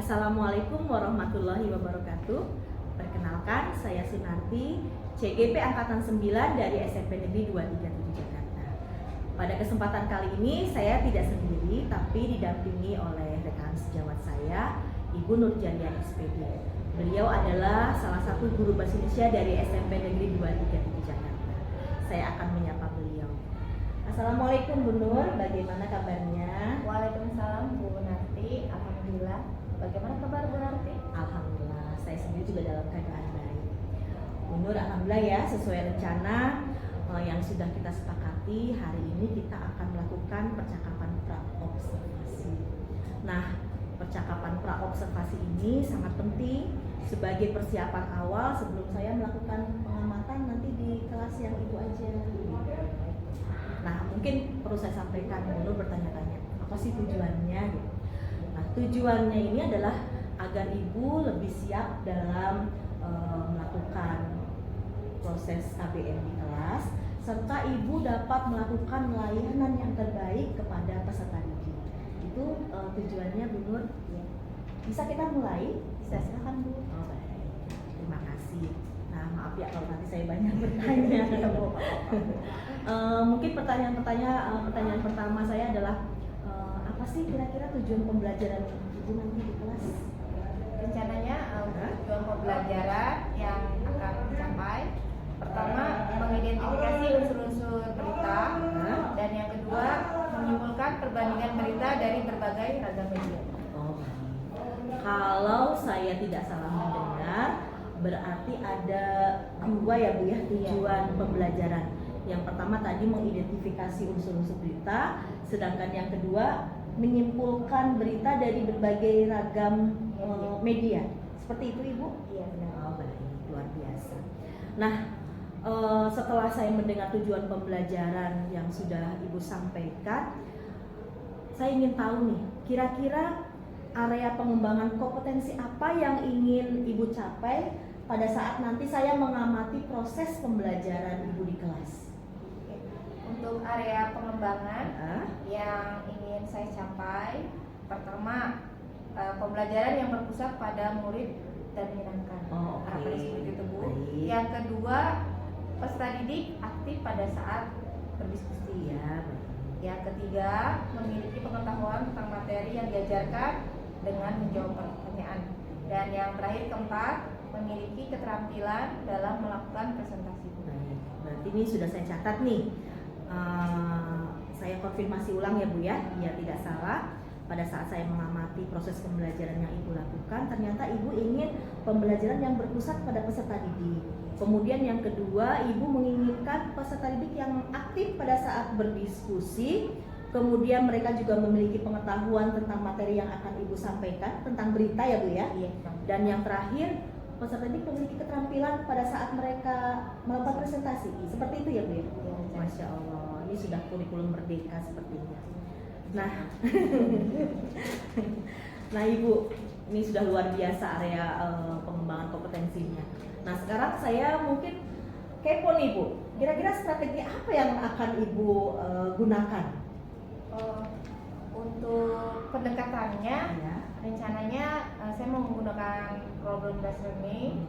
Assalamualaikum warahmatullahi wabarakatuh. Perkenalkan, saya Sunarti, CGP Angkatan 9 dari SMP Negeri 237 Jakarta. Pada kesempatan kali ini saya tidak sendiri, tapi didampingi oleh rekan sejawat saya, Ibu Nurjalian SPD. Beliau adalah salah satu guru bahasa Indonesia dari SMP Negeri 237 Jakarta. Saya akan menyapa beliau. Assalamualaikum Bu Nur, bagaimana kabarnya? Waalaikumsalam Bu Narti, alhamdulillah. Bagaimana kabar Bu Narti? Alhamdulillah, saya sendiri juga dalam keadaan baik. Bu Nur, alhamdulillah ya, sesuai rencana yang sudah kita sepakati, hari ini kita akan melakukan percakapan praobservasi. Nah, percakapan praobservasi ini sangat penting sebagai persiapan awal sebelum saya melakukan pengamatan nanti di kelas yang Ibu ajar. Nah, mungkin perlu saya sampaikan, Bu Nur bertanya-tanya, apa sih tujuannya? Gitu. Nah, tujuannya ini adalah agar Ibu lebih siap dalam melakukan proses ABM di kelas, serta Ibu dapat melakukan layanan yang terbaik kepada peserta didik. Itu tujuannya, Bu Nur. Ya. Bisa kita mulai? Bisa, silakan Bu. Oh, baik. Terima kasih. Nah, maaf ya kalau nanti saya banyak bertanya. Mungkin pertanyaan pertama saya adalah apa sih kira-kira tujuan pembelajaran Ibu nanti di kelas? Rencananya tujuan pembelajaran yang akan dicapai, pertama mengidentifikasi unsur-unsur berita, dan yang kedua menyimpulkan perbandingan berita dari berbagai ragam media. Oh, kalau saya tidak salah mendengar, berarti ada dua ya Bu ya tujuan pembelajaran. Yang pertama tadi mengidentifikasi unsur-unsur berita, sedangkan yang kedua menyimpulkan berita dari berbagai ragam media. Seperti itu Ibu? Iya benar. Oh, baik, luar biasa. Nah, setelah saya mendengar tujuan pembelajaran yang sudah Ibu sampaikan, saya ingin tahu nih, kira-kira area pengembangan kompetensi apa yang ingin Ibu capai pada saat nanti saya mengamati proses pembelajaran Ibu di kelas? Untuk area pengembangan yang ingin saya capai, pertama pembelajaran yang berpusat pada murid dan menyenangkan. Harapannya seperti itu Bu. Yang kedua, peserta didik aktif pada saat berdiskusi. Ya. Yang ketiga, memiliki pengetahuan tentang materi yang diajarkan dengan menjawab pertanyaan. Dan yang terakhir, keempat, memiliki keterampilan dalam melakukan presentasi. Baik, berarti ini sudah saya catat nih. Saya konfirmasi ulang ya Bu ya, biar tidak salah. Pada saat saya mengamati proses pembelajaran yang Ibu lakukan, ternyata Ibu ingin pembelajaran yang berpusat pada peserta didik. Kemudian yang kedua, Ibu menginginkan peserta didik yang aktif pada saat berdiskusi. Kemudian mereka juga memiliki pengetahuan tentang materi yang akan Ibu sampaikan, tentang berita ya Bu ya. Iya. Dan yang terakhir, peserta didik memiliki keterampilan pada saat mereka melakukan presentasi. Seperti itu ya Bu ya? Masya Allah, ini sudah kurikulum merdeka sepertinya. Nah, nah Ibu, ini sudah luar biasa area pengembangan kompetensinya. Nah sekarang saya mungkin kepo nih Bu, kira-kira strategi apa yang akan Ibu gunakan? Untuk pendekatannya, Ya. rencananya saya mau menggunakan problem based learning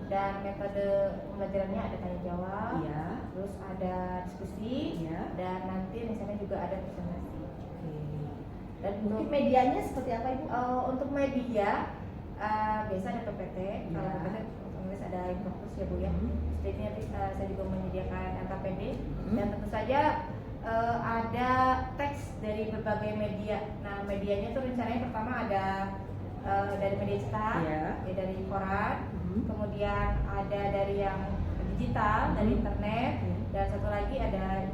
dan metode pembelajarannya ada tanya jawab, Ya. terus ada diskusi, Ya. dan nanti rencananya juga ada presentasi. Dan Mungkin untuk medianya seperti apa Ibu? untuk media biasa ada PPT, Ya. kalau PPT otomatis ada infografis ya Bu ya. Jadi nanti saya juga menyediakan NKPD dan tentu saja ada teks dari berbagai media. Nah medianya tuh rencananya pertama ada dari media cetak, Ya. ya dari koran, kemudian ada dari yang digital, dari internet, dan satu lagi ada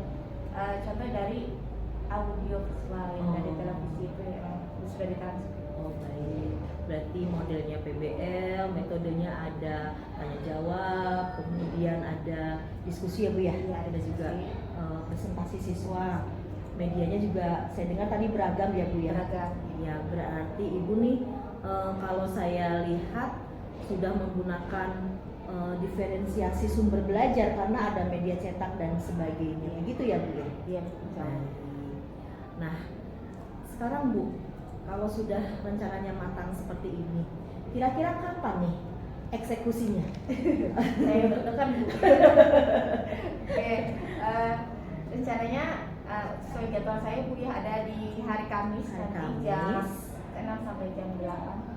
contoh dari audio visual yang dari televisi itu yang sudah ditransfer. Oh baik, berarti modelnya PBL, metodenya ada tanya jawab, kemudian ada diskusi ya Bu ya? Iya, Ada juga diskusi. presentasi siswa. Medianya juga saya dengar tadi beragam ya Bu ya? Beragam. Ya berarti Ibu nih kalau saya lihat sudah menggunakan diferensiasi sumber belajar karena ada media cetak dan sebagainya, gitu ya Bu ya? Iya. Nah, sekarang Bu, kalau sudah rencananya matang seperti ini, kira-kira kapan nih eksekusinya? Saya deg-degan Bu. Oke, rencananya sesuai jadwal saya Bu ya, ada di hari Kamis nanti jam 6 sampai jam 8.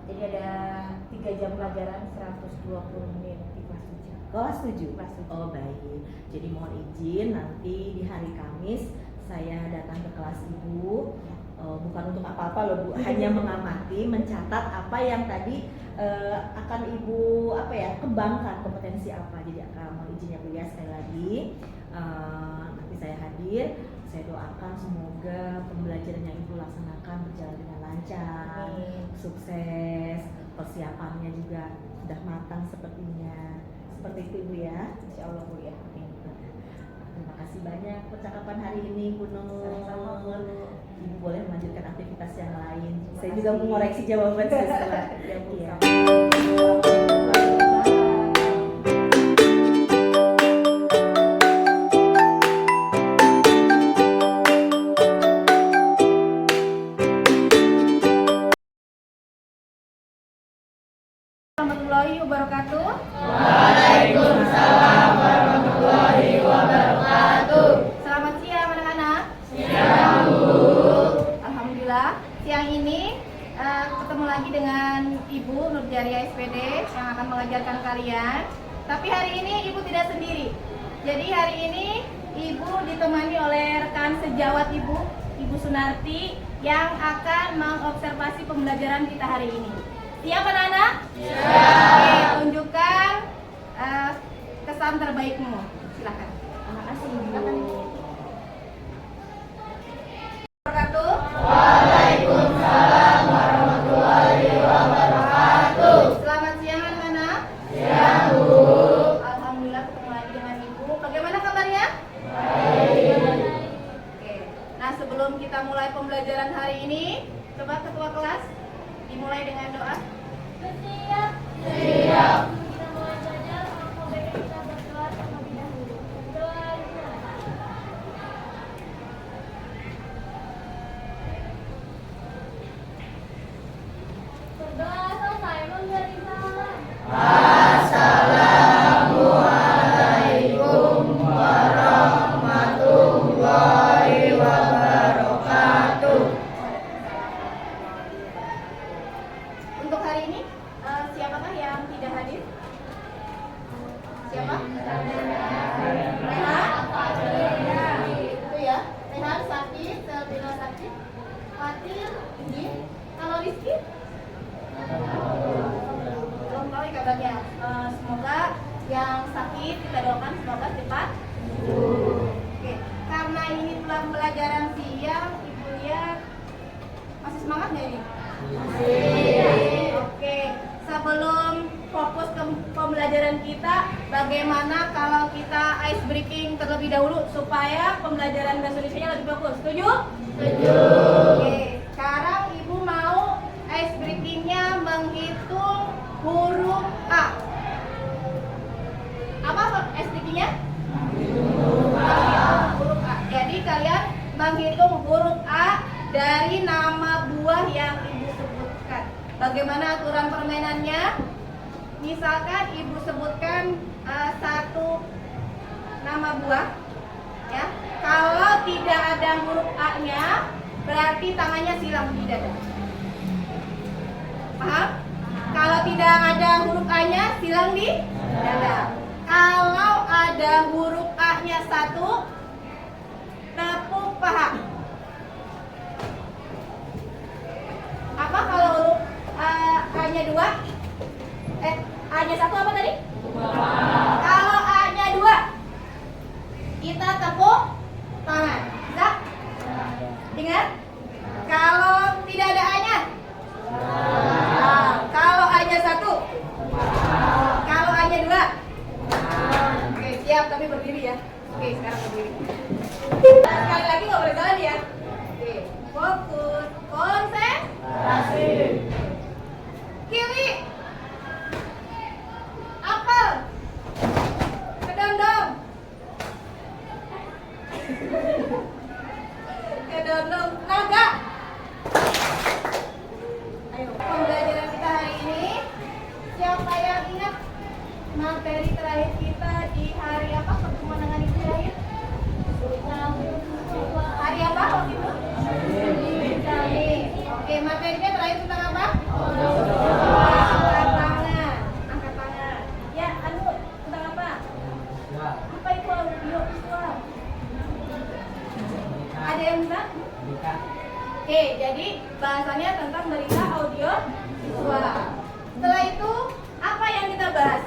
Jadi ada 3 jam pelajaran 120 menit di kelas 7. Kelas 7? Kelas 7. Oh baik, jadi mohon izin nanti di hari Kamis saya datang ke kelas Ibu, bukan untuk apa-apa loh Bu, hanya mengamati, mencatat apa yang tadi akan Ibu kembangkan, kompetensi apa. Jadi mohon izin ya Bu ya, sekali lagi nanti saya hadir. Saya doakan semoga pembelajaran yang Ibu laksanakan berjalan dengan lancar, sukses, persiapannya juga sudah matang sepertinya. Seperti itu Ibu ya. Insya Allah Bu ya. Terima kasih banyak percakapan hari ini Bu Nur. Sama-sama Bu. Ibu boleh melanjutkan aktivitas yang lain. Saya juga mengoreksi jawaban saya setelah Iya. Warahmatullahi wabarakatuh. Waalaikumsalam warahmatullahi wabarakatuh. Selamat siang anak-anak. Siang Bu. Alhamdulillah siang ini ketemu lagi dengan Ibu Nurjaria SPD yang akan mengajarkan kalian. Tapi hari ini Ibu tidak sendiri. Jadi hari ini Ibu ditemani oleh rekan sejawat Ibu, Ibu Sunarti, yang akan mengobservasi pembelajaran kita hari ini. Siap anak-anak? Siap. Oke, tunjukkan kesan terbaikmu. Silakan. Terima kasih Ibu. Wabarakatuh. Waalaikumsalam warahmatullahi wabarakatuh. Selamat siang anak-anak. Siang Bu. Alhamdulillah ketemu lagi dengan Ibu. Bagaimana kabarnya? Baik. Oke. Nah, sebelum kita mulai pembelajaran hari ini, coba ketua kelas dimulai dengan doa. Siap. Siap. Kita mulai belajar, maka baiknya kita berdoa terlebih dahulu. Doa dimulai. Berdoa selesai memberi salam. Assalamualaikum warahmatullahi wabarakatuh. Untuk hari ini, siapakah yang tidak hadir? Siapa? Rehan? Itu ya. Rehan sakit, Selvina sakit, Fatir, izin. Kalau Rizky? Belum tahu ya kabarnya. Semoga yang sakit kita doakan semoga cepat. Oke. Karena ini pembelajaran siang, Ibu lihat masih semangat nggak ini? Oke, sebelum fokus ke pembelajaran kita, bagaimana kalau kita ice breaking terlebih dahulu supaya pembelajaran bahasa Indonesia lebih fokus? Setuju? Setuju. Oke, sekarang Ibu mau ice breakingnya menghitung huruf A. Apa ice breakingnya? Menghitung huruf A. Jadi kalian menghitung huruf A dari nama buah yang Ibu sebutkan. Bagaimana aturan permainannya? Misalkan Ibu sebutkan satu nama buah, ya. Kalau tidak ada huruf A-nya, berarti tangannya silang di dada. Paham? Kalau tidak ada huruf A-nya, silang di dada. Kalau ada huruf A-nya satu, tepuk paha. Apa kalau huruf A-nya dua? A-nya satu apa tadi? Kalau A-nya dua, kita tepuk tangan. Bisa? Ingat? Kalau tidak ada A-nya? Kalau A-nya satu? Kalau A-nya dua? Oke, siap, tapi berdiri ya. Oke, sekarang berdiri. Sekali lagi nggak boleh jalan ya. Oke, fokus, konsentrasi. Kiwi, apel, kedondong, kedondong, naga. Materinya terakhir tentang apa? Angkat tangan. Angkat tangan. Ya, anu tentang apa? Apa itu audio visual? Ada yang bisa? Oke, jadi bahasannya tentang berita audio visual. Setelah itu, apa yang kita bahas?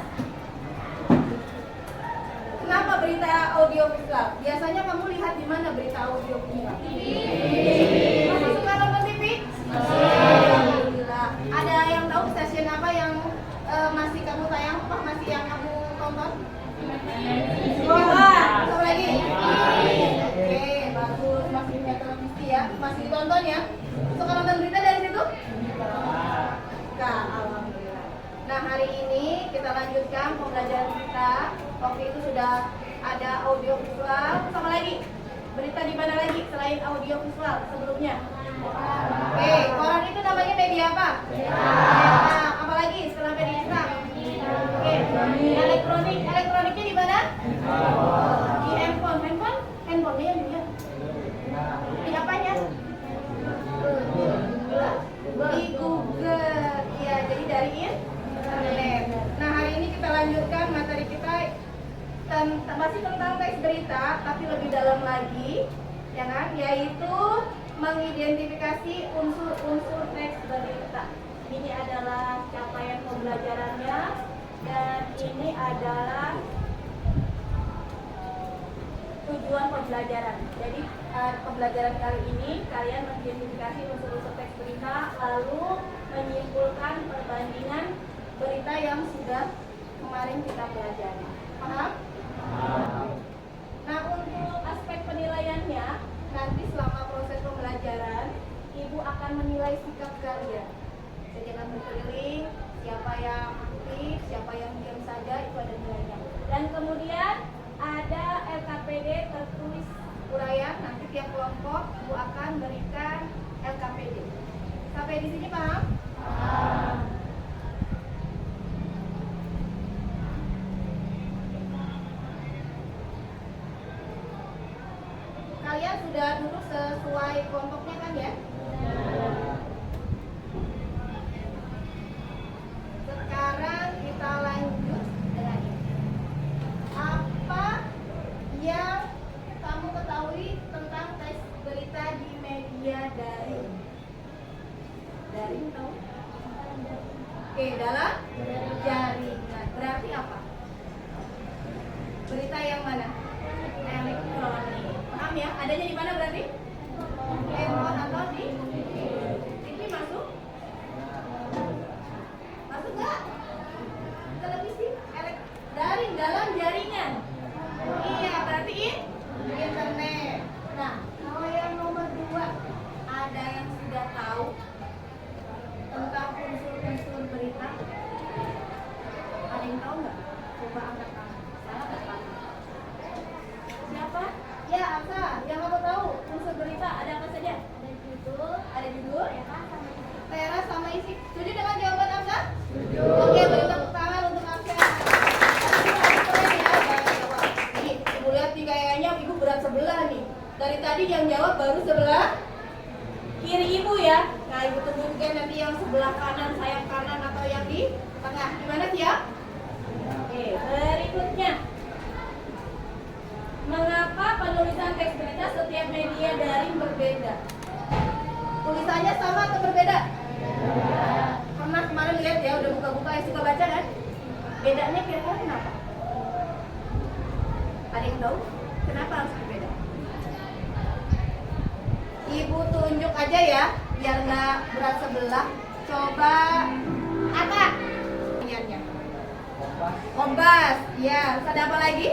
Kenapa berita audio visual? Biasanya kamu lihat di mana berita audio visual? Kamu suka nonton TV? Alhamdulillah. Ada yang tahu stasiun apa yang masih kamu tayang? Apa masih yang kamu tonton? Apa lagi? Oke, bagus. Masih punya televisi ya? Masih ditonton ya? Suka nonton berita dari situ? Suka, alhamdulillah. Nah, hari ini kita lanjutkan pembelajaran kita. Waktu itu sudah ada audio visual. Sama lagi? Berita di mana lagi selain audio visual sebelumnya? Oke, koran itu namanya media apa? Nah, apa lagi setelah media Islam? Oke, elektronik. Elektroniknya di mana? Di handphone. Handphonenya yang dilihat. Di apanya? Di Google. Iya, jadi dari internet. Nah, hari ini kita lanjutkan materi kita masih tentang teks berita, tapi lebih dalam lagi, ya kan? Yaitu mengidentifikasi unsur-unsur teks berita. Ini adalah capaian pembelajarannya, dan ini adalah tujuan pembelajaran. Jadi pembelajaran kali ini kalian mengidentifikasi unsur-unsur teks berita, lalu menyimpulkan perbandingan berita yang sudah kemarin kita pelajari. Paham? Nah, untuk aspek penilaiannya, nanti selama proses pembelajaran, Ibu akan menilai sikap kalian. Jadi akan berkeliling, siapa yang aktif, siapa yang diam saja, itu ada nilainya. Dan kemudian ada LKPD tertulis uraian, nanti tiap kelompok Ibu akan berikan LKPD. Sampai di sini paham? Paham. Kalian sudah duduk sesuai kelompoknya kan ya? Sekarang kita lanjut dengan ini. Apa yang kamu ketahui tentang teks berita di media daring? Daring tahu? Oke, dalam jaringan. Berarti apa? Berita yang mana? Elektronik. Paham ya? Adanya di mana berarti? Handphone atau di TV masuk? Masuk nggak? Televisi? Daring, dalam jaringan. Iya, berarti internet. Nah, kalau yang nomor 2, ada yang sudah tahu tentang unsur-unsur berita? Ada yang tahu nggak? Coba angkat tangan. Salah nggak tahu? Siapa? Ya, Aksa. Yang kamu tahu unsur berita ada apa saja? Ada judul, teras sama isi. Setuju dengan jawaban Aksa? Setuju. Oke, beri tepuk tangan untuk Aksa. Nih, Ibu lihat nih kayaknya Ibu berat sebelah nih. Dari tadi yang jawab baru sebelah kiri Ibu ya. Nah, Ibu tunjukkan nanti yang sebelah kanan, sayap kanan atau yang di tengah. Gimana siap? Oke, berikutnya. Mengapa penulisan teks berita setiap media daring berbeda? Tulisannya sama atau berbeda? Pernah kemarin lihat ya, udah buka-buka yang suka baca kan? Bedanya kira-kira kenapa? Ada yang tahu? Kenapa harus berbeda? Ibu tunjuk aja ya, biar nggak berat sebelah. Coba Ata. Kompas. Ya, terus ada apa lagi?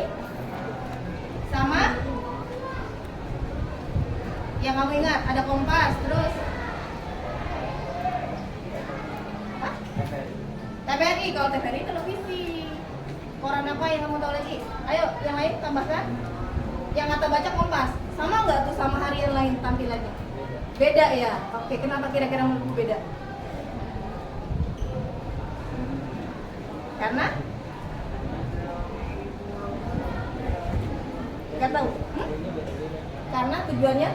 Sama? Yang kamu ingat, ada Kompas, terus apa? TVRI, kalau TVRI televisi. Koran apa yang kamu tahu lagi? Ayo, yang lain tambahkan. Yang Ata baca Kompas, sama nggak tuh sama harian lain tampilannya? Beda ya? Oke, kenapa kira-kira menurutmu beda? Karena? Gak tahu? Karena tujuannya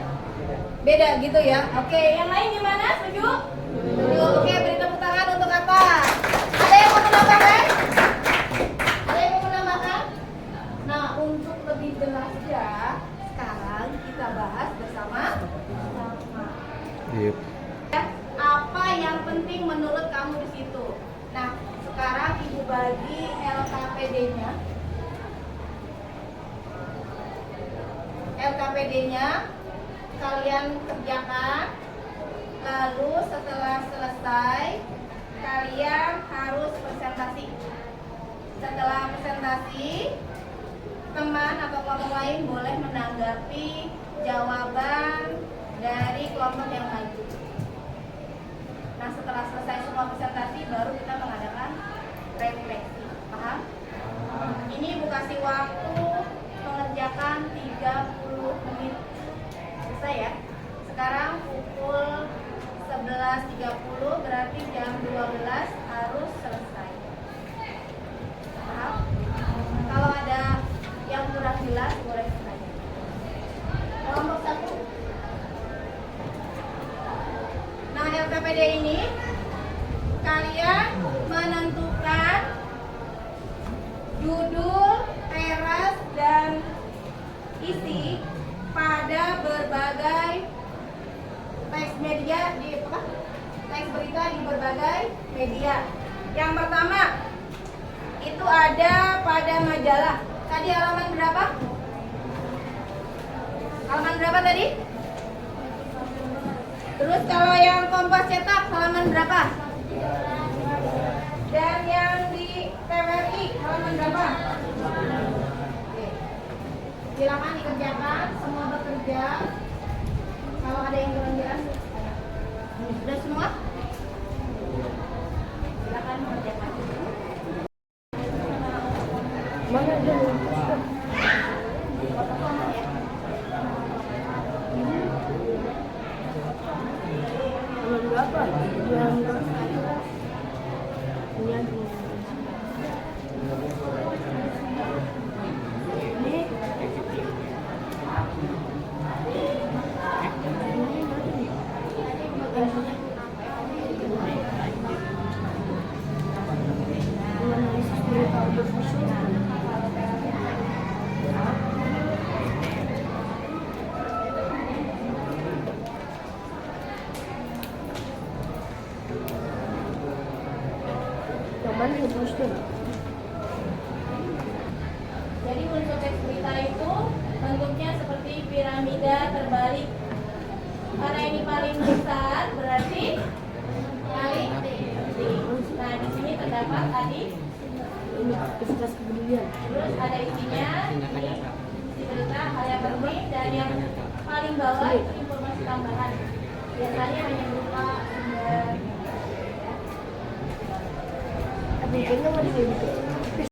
beda gitu ya. Oke, yang lain gimana? Setuju? Setuju. Oke, beri tepuk tangan untuk apa? Ada yang mau menambahkan? Ada yang mau menambahkan? Nah, untuk lebih jelas ya, sekarang kita bahas bersama. Yep. Apa yang penting menurut kamu di situ? Nah, sekarang Ibu bagi LKPD-nya. LKPD-nya kalian kerjakan. Lalu setelah selesai, kalian harus presentasi. Setelah presentasi, teman atau kelompok lain boleh menanggapi jawaban dari kelompok yang maju. Nah, setelah selesai semua presentasi, baru kita mengadakan refleksi. Paham? Ini Ibu kasih waktu mengerjakan 30 menit. Selesai ya? Sekarang pukul 11.30, berarti jam 12 harus selesai. Paham? Kalau ada yang kurang jelas, boleh bertanya. Kelompok 1. Nah, LKPD ini kalian menentukan judul, teras, dan isi pada berbagai teks media di apa? Teks berita di berbagai media. Yang pertama itu ada pada majalah. Tadi halaman berapa? Halaman berapa tadi? Terus kalau yang Kompas cetak halaman berapa? Dan yang di TWRI halaman berapa? Oke. Silakan dikerjakan, semua bekerja. Kalau ada yang kurang jelas, sudah semua? Silakan mengerjakan. Mana dulu? Berapa? Jadi untuk teks berita itu bentuknya seperti piramida terbalik. Karena ini paling besar berarti paling penting. Nah, di sini terdapat tadi Aktivitas kepedulian. terus ada isinya ini isi berita hal yang penting, dan yang paling bawah itu informasi tambahan. Biasanya hanya berupa sumber. Tapi kayaknya mau dibikin.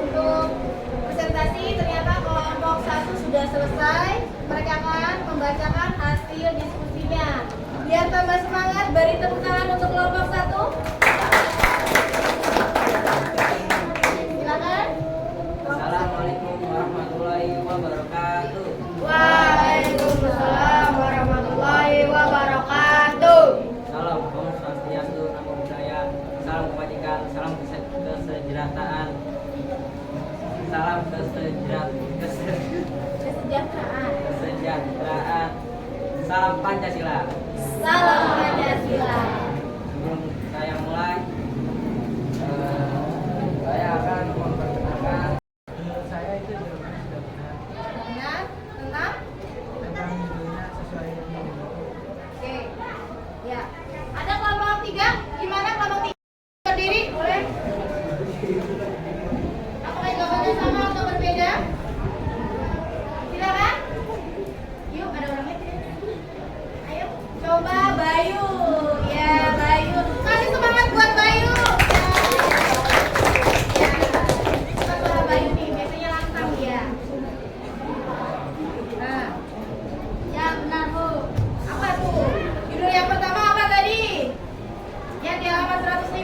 Untuk presentasi ternyata kelompok 1 sudah selesai. Mereka akan membacakan hasil diskusinya. Biar tambah semangat, beri tepuk tangan untuk kelompok 1. Silakan. Assalamualaikum warahmatullahi wabarakatuh. Waalaikumsalam warahmatullahi wabarakatuh. Salam Om Swastiastu, Namo Buddhaya, salam kebajikan, salam kesejahteraan, salam kesejahteraan, salam Pancasila. Salam Pancasila. Sebelum saya mulai, saya akan memperkenalkan menurut saya itu jawabannya sudah benar. Benar? Tenang? Tentang judulnya sesuai dengan Oke. Ya. Ada kelompok 3? Gimana kelompok 3? Berdiri, boleh? Apakah jawabannya sama atau berbeda? Silakan. Yuk, ada orangnya tidak? Ayo, coba Bayu. Ya, Bayu. Kasih semangat buat Bayu. Ya. Kita suara Bayu nih, biasanya lantang dia. Nah. Ya, benar, Bu. Apa tuh? Judul yang pertama apa tadi? Yang di halaman 105.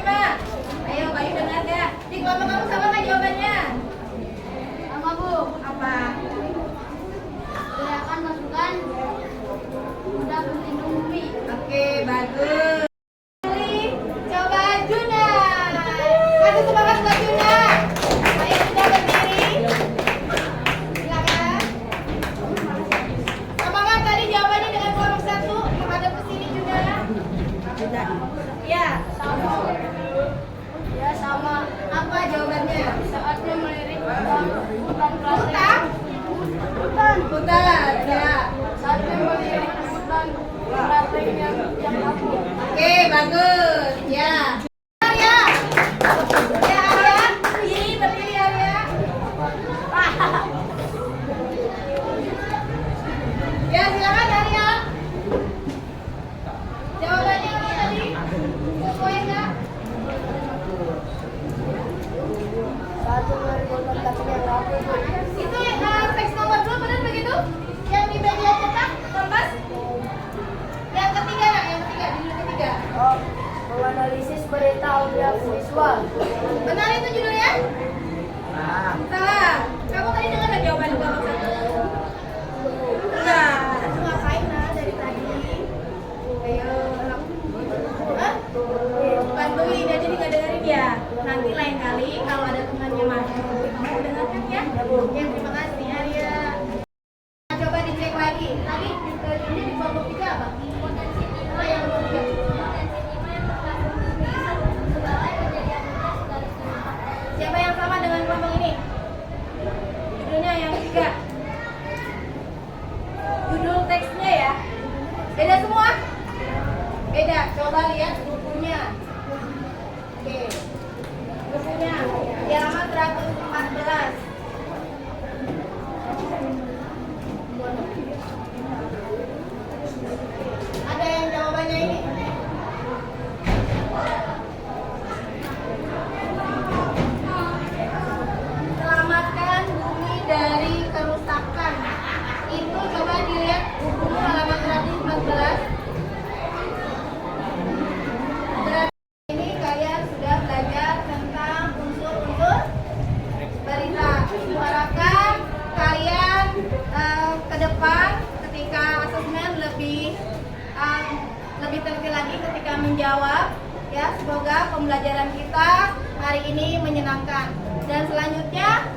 tidak? Ya. Ya sama. Apa jawabannya? Saatnya melirik Hutan. Hutan. Ya. Saatnya melirik hutan ranting yang aku. Oke, bagus. Ya. Arya. Ya, Arya. Berdiri Arya. Ya, silakan Arya. Jawabannya apa tadi? Sesuai enggak? Saatnya melirik hutan ranting yang aku. Itu teks nomor 2 benar begitu? Yang di media cetak Kompas? Yang ketiga, nak? Yang ketiga, judul ketiga. Oh, menganalisis berita audiovisual. Benar itu judulnya? Salah. Kamu tadi dengar nggak jawaban kelompok 1? Enggak. Itu ngapain nah dari tadi? Ayo. Hah? Bantuin aja jadi nggak dengerin ya. Nanti lain kali kalau ada temannya masuk, kamu dengarkan ya. Ya, terima kasih Arya. Coba dicek lagi. Tadi judulnya di kelompok 3 apa? Potensi Apa yang kelompok 3? Potensi 5 yang terkandung di segala kejadian garis keempat. Siapa yang sama dengan kelompok ini? Judulnya yang ketiga. Judul teksnya ya. Beda semua? Beda. Coba lihat bukunya. Oke. Bukunya. Di halaman 114. Ada yang jawabannya ini? Selamatkan bumi dari kerusakan. Itu coba dilihat buku halaman 114. Berarti ini kalian sudah belajar tentang unsur-unsur berita. Diharapkan kalian ke depan ketika asesmen lebih teliti lagi ketika menjawab. Ya, semoga pembelajaran kita hari ini menyenangkan. Dan selanjutnya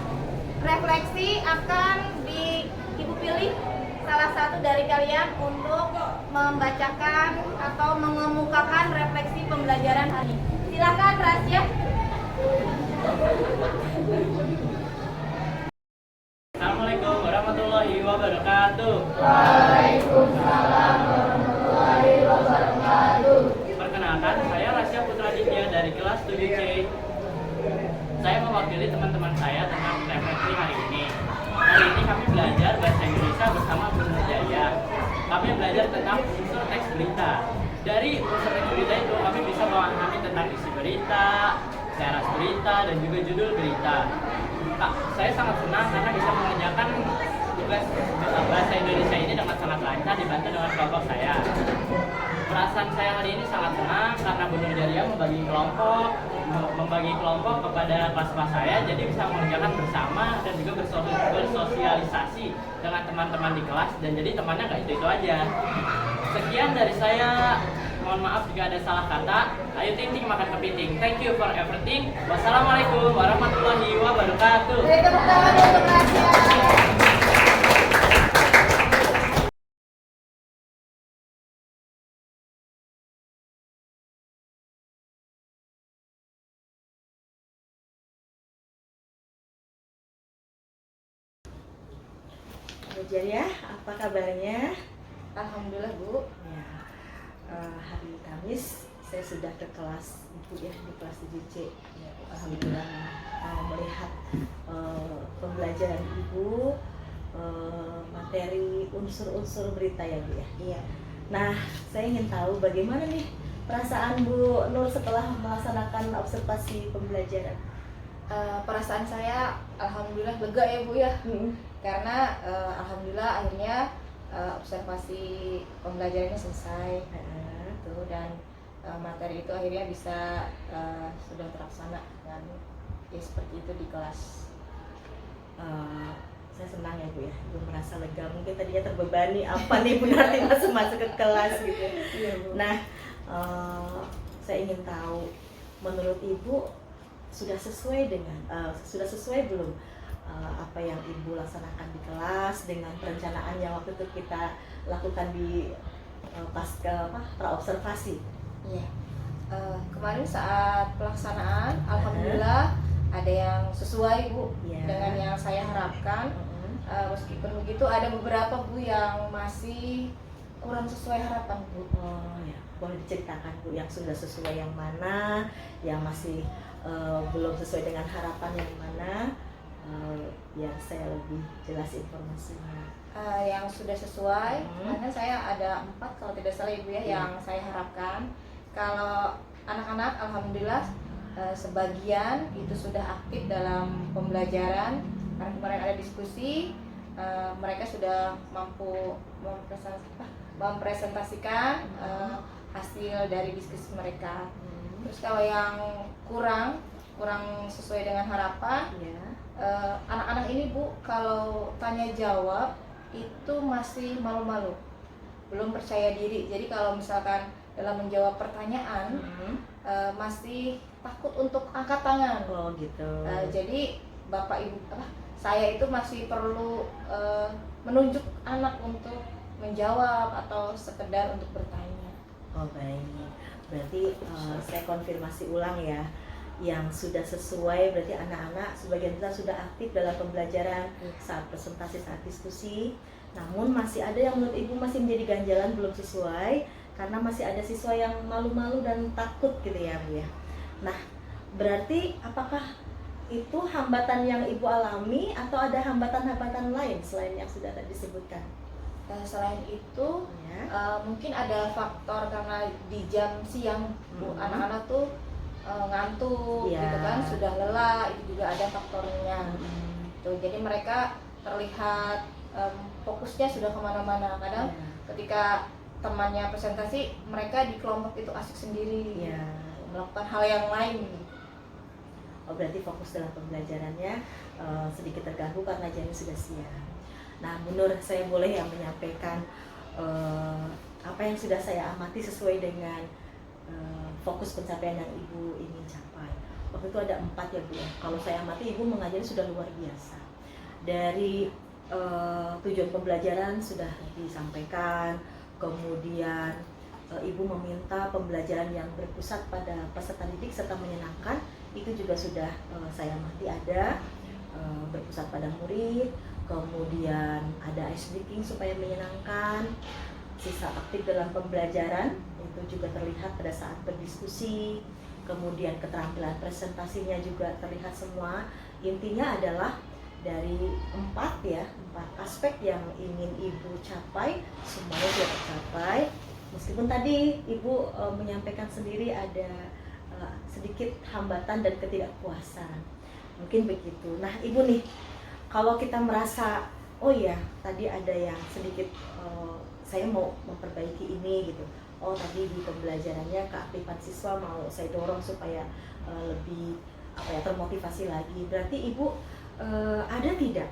refleksi akan Ibu pilih salah satu dari kalian untuk membacakan atau mengemukakan refleksi pembelajaran hari ini. Silakan Rasya. Assalamualaikum warahmatullahi wabarakatuh. Perkenalkan, saya Rasya Putra Ditya dari kelas 7C. Saya mewakili teman-teman saya tentang refleksi hari ini. Hari ini kami belajar bahasa Indonesia bersama Bu Nurjaya. Kami belajar tentang unsur teks berita. Dari unsur teks berita itu kami bisa memahami tentang isi berita, syarat berita, dan juga judul berita. Kak, saya sangat senang karena bisa mengerjakan tugas bahasa Indonesia ini dengan sangat lancar dibantu dengan kelompok saya. Perasaan saya hari ini sangat senang karena Bu Nurjaya membagi kelompok kepada kelas-kelas saya, jadi bisa mengerjakan bersama dan juga bersosialisasi dengan teman-teman di kelas, dan jadi temannya nggak itu aja. Sekian dari saya. Mohon maaf jika ada salah kata. Ayo ting-ting makan kepiting. Thank you for everything. Wassalamualaikum warahmatullahi wabarakatuh. Beri tepuk tangan untuk Rasya. Belajar ya, apa kabarnya? Alhamdulillah Bu. Ya, hari Kamis saya sudah ke kelas Ibu ya, di kelas 7C. Alhamdulillah melihat pembelajaran Ibu, materi unsur-unsur berita ya Bu ya. Iya. Nah, saya ingin tahu bagaimana nih perasaan Bu Nur setelah melaksanakan observasi pembelajaran. Perasaan saya alhamdulillah lega ya Bu ya. Karena alhamdulillah akhirnya observasi pembelajarannya selesai. Tuh, dan materi itu akhirnya bisa sudah terlaksana dan ya seperti itu di kelas. Saya senang ya Bu ya, Ibu merasa lega. Mungkin tadinya terbebani apa nih Bu nanti masuk ke kelas gitu. Iya, Bu. Nah, saya ingin tahu menurut Ibu sudah sesuai belum apa yang Ibu laksanakan di kelas dengan perencanaan yang waktu itu kita lakukan di pra observasi. Iya. Kemarin saat pelaksanaan, alhamdulillah ada yang sesuai Bu Iya. dengan yang saya harapkan. Meskipun begitu ada beberapa Bu yang masih kurang sesuai harapan Bu. Oh ya, boleh diceritakan Bu yang sudah sesuai yang mana, yang masih belum sesuai dengan harapan yang mana, biar saya lebih jelas informasinya. Yang sudah sesuai, karena saya ada 4 kalau tidak salah Ibu ya, yang saya harapkan. Kalau anak-anak alhamdulillah sebagian itu sudah aktif dalam pembelajaran, karena kemarin ada diskusi, mereka sudah mampu mempresentasikan hasil dari diskusi mereka. Terus kalau yang kurang sesuai dengan harapan, anak-anak ini Bu kalau tanya jawab itu masih malu-malu, belum percaya diri. Jadi kalau misalkan dalam menjawab pertanyaan masih takut untuk angkat tangan. Oh gitu. Jadi Bapak Ibu saya itu masih perlu menunjuk anak untuk menjawab atau sekedar untuk bertanya. Oh baik, berarti saya konfirmasi ulang ya, yang sudah sesuai berarti anak-anak sebagian besar sudah aktif dalam pembelajaran saat presentasi, saat diskusi. Namun masih ada yang menurut Ibu masih menjadi ganjalan, belum sesuai karena masih ada siswa yang malu-malu dan takut gitu ya Bu ya. Nah berarti apakah itu hambatan yang Ibu alami atau ada hambatan-hambatan lain selain yang sudah tadi disebutkan? Selain itu mungkin ada faktor karena di jam siang Bu, anak-anak tuh ngantuk gitu kan, sudah lelah, itu juga ada faktornya. Tuh, jadi mereka terlihat fokusnya sudah kemana-mana. Kadang ketika temannya presentasi, mereka di kelompok itu asik sendiri, melakukan hal yang lain. Oh berarti fokus dalam pembelajarannya sedikit terganggu karena jamnya sudah siang. Nah Bu Nur, saya boleh yang menyampaikan apa yang sudah saya amati sesuai dengan fokus pencapaian yang Ibu ingin capai. Waktu itu ada 4 ya Bu ya. Kalau saya amati Ibu mengajar sudah luar biasa. Dari tujuan pembelajaran sudah disampaikan, kemudian Ibu meminta pembelajaran yang berpusat pada peserta didik serta menyenangkan, itu juga sudah saya amati ada berpusat pada murid, kemudian ada ice breaking supaya menyenangkan, sisa aktif dalam pembelajaran itu juga terlihat pada saat berdiskusi, kemudian keterampilan presentasinya juga terlihat semua. Intinya adalah dari 4 aspek yang ingin Ibu capai semuanya sudah tercapai, meskipun tadi Ibu menyampaikan sendiri ada sedikit hambatan dan ketidakpuasan, mungkin begitu. Nah Ibu nih, kalau kita merasa oh ya tadi ada yang sedikit saya mau memperbaiki ini gitu, oh tadi di pembelajarannya keaktifan siswa mau saya dorong supaya lebih termotivasi lagi, berarti Ibu ada tidak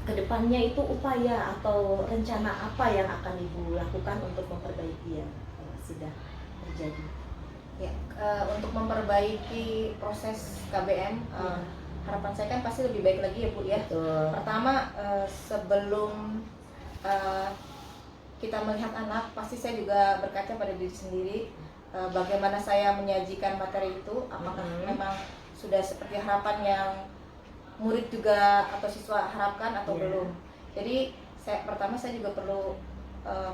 kedepannya itu upaya atau rencana apa yang akan Ibu lakukan untuk memperbaiki yang sudah terjadi? Ya, untuk memperbaiki proses KBM, harapan saya kan pasti lebih baik lagi ya Bu ya. Betul. Pertama, sebelum kita melihat anak, pasti saya juga berkaca pada diri sendiri, bagaimana saya menyajikan materi itu, apakah memang sudah seperti harapan yang murid juga atau siswa harapkan atau belum. Jadi pertama saya juga perlu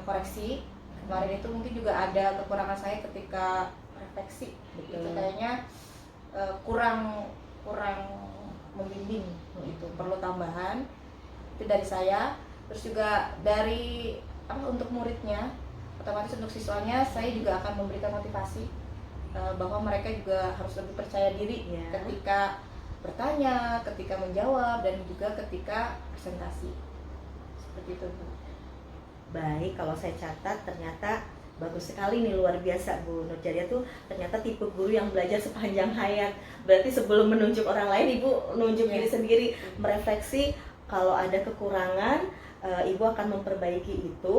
koreksi. Kemarin itu mungkin juga ada kekurangan saya ketika refleksi. Itu kayaknya kurang membimbing, itu perlu tambahan. Itu dari saya. Terus juga dari untuk muridnya, otomatis untuk siswanya saya juga akan memberikan motivasi bahwa mereka juga harus lebih percaya diri ketika bertanya, ketika menjawab, dan juga ketika presentasi. Seperti itu Bu. Baik, kalau saya catat ternyata bagus sekali nih, luar biasa Bu Nurjariah tuh ternyata tipe guru yang belajar sepanjang hayat. Berarti sebelum menunjuk orang lain Ibu menunjuk diri sendiri, merefleksi kalau ada kekurangan Ibu akan memperbaiki itu.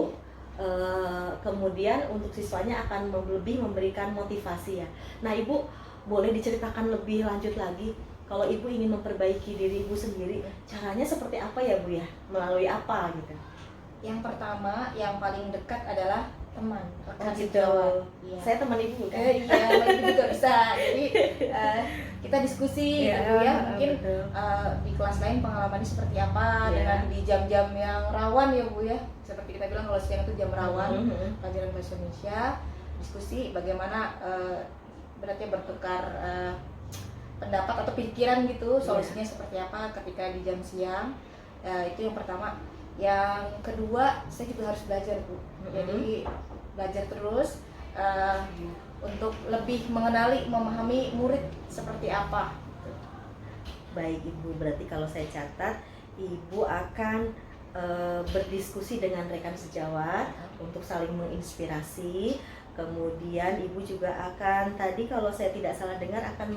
Kemudian untuk siswanya akan lebih memberikan motivasi ya. Nah Ibu boleh diceritakan lebih lanjut lagi kalau Ibu ingin memperbaiki diri Ibu sendiri, caranya seperti apa ya Bu ya? Melalui apa gitu? Yang pertama, yang paling dekat adalah teman rekan gitu. sejawat. Iya. Saya teman ibu. Iya, itu juga bisa. Jadi kita diskusi Iya, gitu ya. Mungkin betul. di kelas lain pengalamannya seperti apa Iya. dengan di jam-jam yang rawan ya Bu ya. Seperti kita bilang kalau siang itu jam rawan pelajaran bahasa Indonesia, diskusi bagaimana berarti bertukar pendapat atau pikiran gitu, solusinya seperti apa ketika di jam siang. Itu yang pertama. Yang kedua, saya juga harus belajar Bu. Jadi belajar terus untuk lebih mengenali, memahami murid seperti apa. Baik Ibu, berarti kalau saya catat, Ibu akan berdiskusi dengan rekan sejawat untuk saling menginspirasi. Kemudian Ibu juga akan, tadi kalau saya tidak salah dengar, akan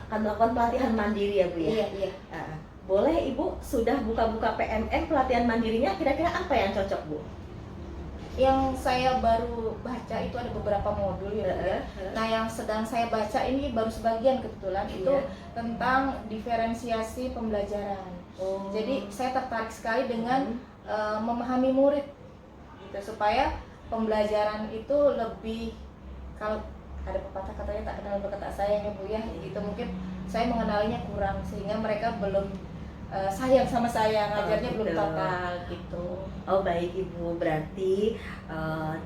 melakukan pelatihan mandiri ya Bu ya? Iya. Boleh Ibu sudah buka-buka PMM pelatihan mandirinya, kira-kira apa yang cocok Bu? Yang saya baru baca itu ada beberapa modul ya Bu ya. Nah yang sedang saya baca ini baru sebagian kebetulan itu tentang diferensiasi pembelajaran. Jadi saya tertarik sekali dengan memahami murid gitu, supaya pembelajaran itu lebih, kalau ada pepatah katanya tak kenal berkata sayang ya Bu ya, gitu mungkin saya mengenalinya kurang sehingga mereka belum sayang sama saya, ngajarnya belum total gitu. Oh baik Ibu, berarti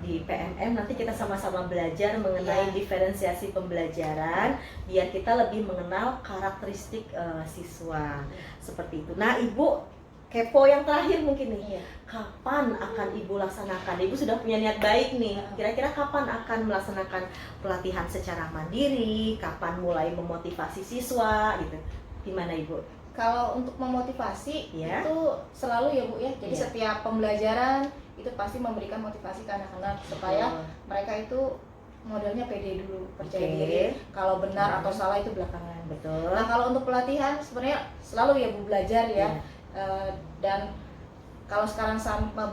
di PMM nanti kita sama-sama belajar mengenai diferensiasi pembelajaran biar kita lebih mengenal karakteristik siswa seperti itu. Nah Ibu, kepo yang terakhir mungkin nih, kapan akan Ibu laksanakan? Ibu sudah punya niat baik nih, kira-kira kapan akan melaksanakan pelatihan secara mandiri? Kapan mulai memotivasi siswa gitu? Gimana Ibu? Kalau untuk memotivasi itu selalu ya Bu ya. Jadi setiap pembelajaran itu pasti memberikan motivasi ke anak-anak supaya mereka itu modelnya pede dulu, percaya diri. Kalau benar atau salah itu belakangan. Betul. Nah kalau untuk pelatihan sebenarnya selalu ya Bu belajar ya. Dan kalau sekarang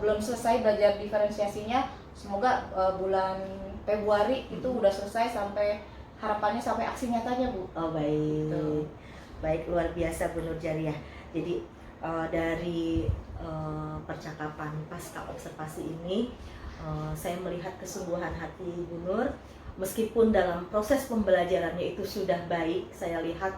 belum selesai belajar diferensiasinya, semoga bulan Februari itu udah selesai, sampai harapannya sampai aksi nyatanya Bu. Oh baik. Baik, luar biasa Bu Nurjariah. Jadi dari percakapan pasca observasi ini saya melihat kesungguhan hati Bu Nur. Meskipun dalam proses pembelajarannya itu sudah baik, saya lihat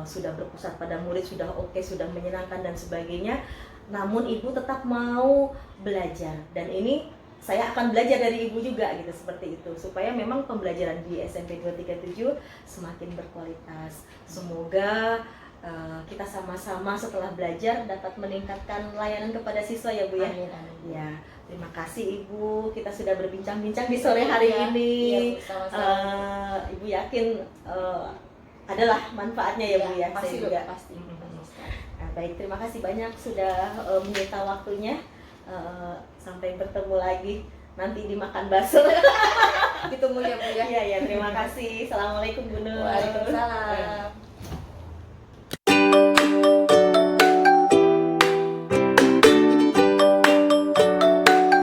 sudah berpusat pada murid, sudah oke, sudah menyenangkan dan sebagainya, namun Ibu tetap mau belajar. Dan ini saya akan belajar dari Ibu juga gitu, seperti itu, supaya memang pembelajaran di SMP 237 semakin berkualitas. Semoga kita sama-sama setelah belajar dapat meningkatkan layanan kepada siswa ya Bu ya. Ya, terima kasih Ibu, kita sudah berbincang-bincang di sore hari ini. Ibu yakin adalah manfaatnya ya Bu ya. Pasti juga. Pasti. Nah, baik, terima kasih banyak sudah menyita waktunya. Sampai bertemu lagi nanti dimakan bakso. Ditunggu ya Bu ya. Iya, terima kasih. Assalamualaikum Bu Nur. Waalaikumsalam.